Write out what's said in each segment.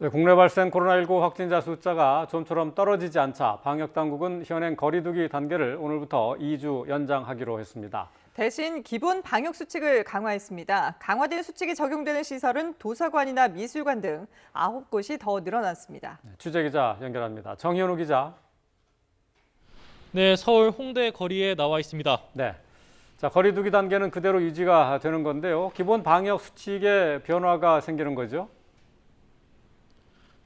네, 국내 발생 코로나19 확진자 숫자가 좀처럼 떨어지지 않자 방역당국은 현행 거리두기 단계를 오늘부터 2주 연장하기로 했습니다. 대신 기본 방역 수칙을 강화했습니다. 강화된 수칙이 적용되는 시설은 도서관이나 미술관 등 9곳이 더 늘어났습니다. 취재기자 연결합니다. 정현우 기자. 네, 서울 홍대 거리에 나와 있습니다. 네. 자, 거리두기 단계는 그대로 유지가 되는 건데요. 기본 방역 수칙에 변화가 생기는 거죠?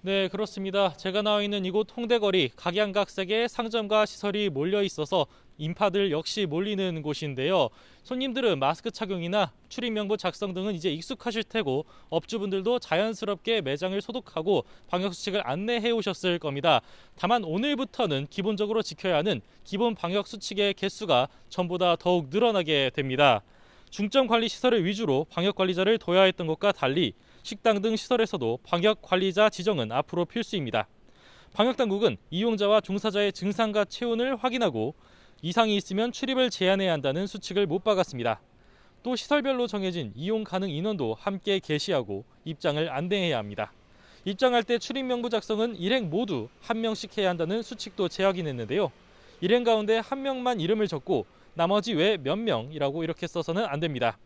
네, 그렇습니다. 제가 나와 있는 이곳 홍대거리 각양각색의 상점과 시설이 몰려 있어서 인파들 역시 몰리는 곳인데요. 손님들은 마스크 착용이나 출입명부 작성 등은 이제 익숙하실 테고 업주분들도 자연스럽게 매장을 소독하고 방역수칙을 안내해 오셨을 겁니다. 다만 오늘부터는 기본적으로 지켜야 하는 기본 방역수칙의 개수가 전보다 더욱 늘어나게 됩니다. 중점관리시설을 위주로 방역관리자를 둬야 했던 것과 달리 식당 등 시설에서도 방역관리자 지정은 앞으로 필수입니다. 방역당국은 이용자와 종사자의 증상과 체온을 확인하고 이상이 있으면 출입을 제한해야 한다는 수칙을 못 박았습니다. 또 시설별로 정해진 이용 가능 인원도 함께 게시하고 입장을 안내해야 합니다. 입장할 때 출입명부 작성은 일행 모두 한 명씩 해야 한다는 수칙도 재확인 했는데요. 일행 가운데 한 명만 이름을 적고 나머지 외 몇 명이라고 이렇게 써서는 안 됩니다.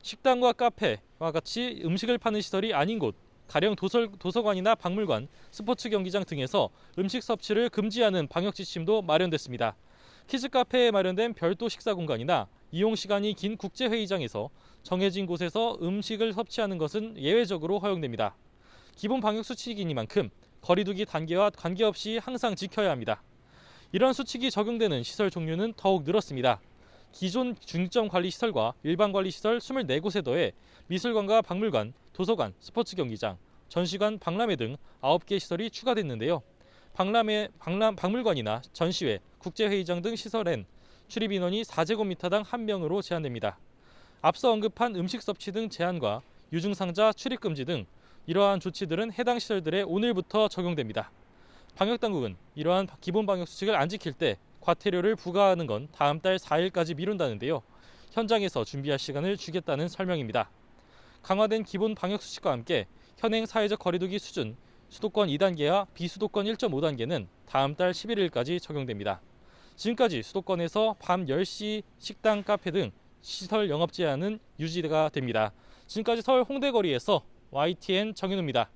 식당과 카페와 같이 음식을 파는 시설이 아닌 곳, 가령 도서관이나 박물관, 스포츠 경기장 등에서 음식 섭취를 금지하는 방역 지침도 마련됐습니다. 키즈카페에 마련된 별도 식사 공간이나 이용 시간이 긴 국제회의장에서 정해진 곳에서 음식을 섭취하는 것은 예외적으로 허용됩니다. 기본 방역 수칙이니만큼 거리두기 단계와 관계없이 항상 지켜야 합니다. 이런 수칙이 적용되는 시설 종류는 더욱 늘었습니다. 기존 중점관리시설과 일반관리시설 24곳에 더해 미술관과 박물관, 도서관, 스포츠 경기장, 전시관, 박람회 등 9개 시설이 추가됐는데요. 박물관이나 전시회, 국제회의장 등 시설엔 출입 인원이 4제곱미터당 1명으로 제한됩니다. 앞서 언급한 음식 섭취 등 제한과 유증상자 출입 금지 등 이러한 조치들은 해당 시설들에 오늘부터 적용됩니다. 방역당국은 이러한 기본 방역 수칙을 안 지킬 때 과태료를 부과하는 건 다음 달 4일까지 미룬다는데요. 현장에서 준비할 시간을 주겠다는 설명입니다. 강화된 기본 방역 수칙과 함께 현행 사회적 거리두기 수준, 수도권 2단계와 비수도권 1.5단계는 다음 달 11일까지 적용됩니다. 지금까지 수도권에서 밤 10시 식당, 카페 등 시설 영업 제한은 유지가 됩니다. 지금까지 서울 홍대거리에서 YTN 정현우입니다.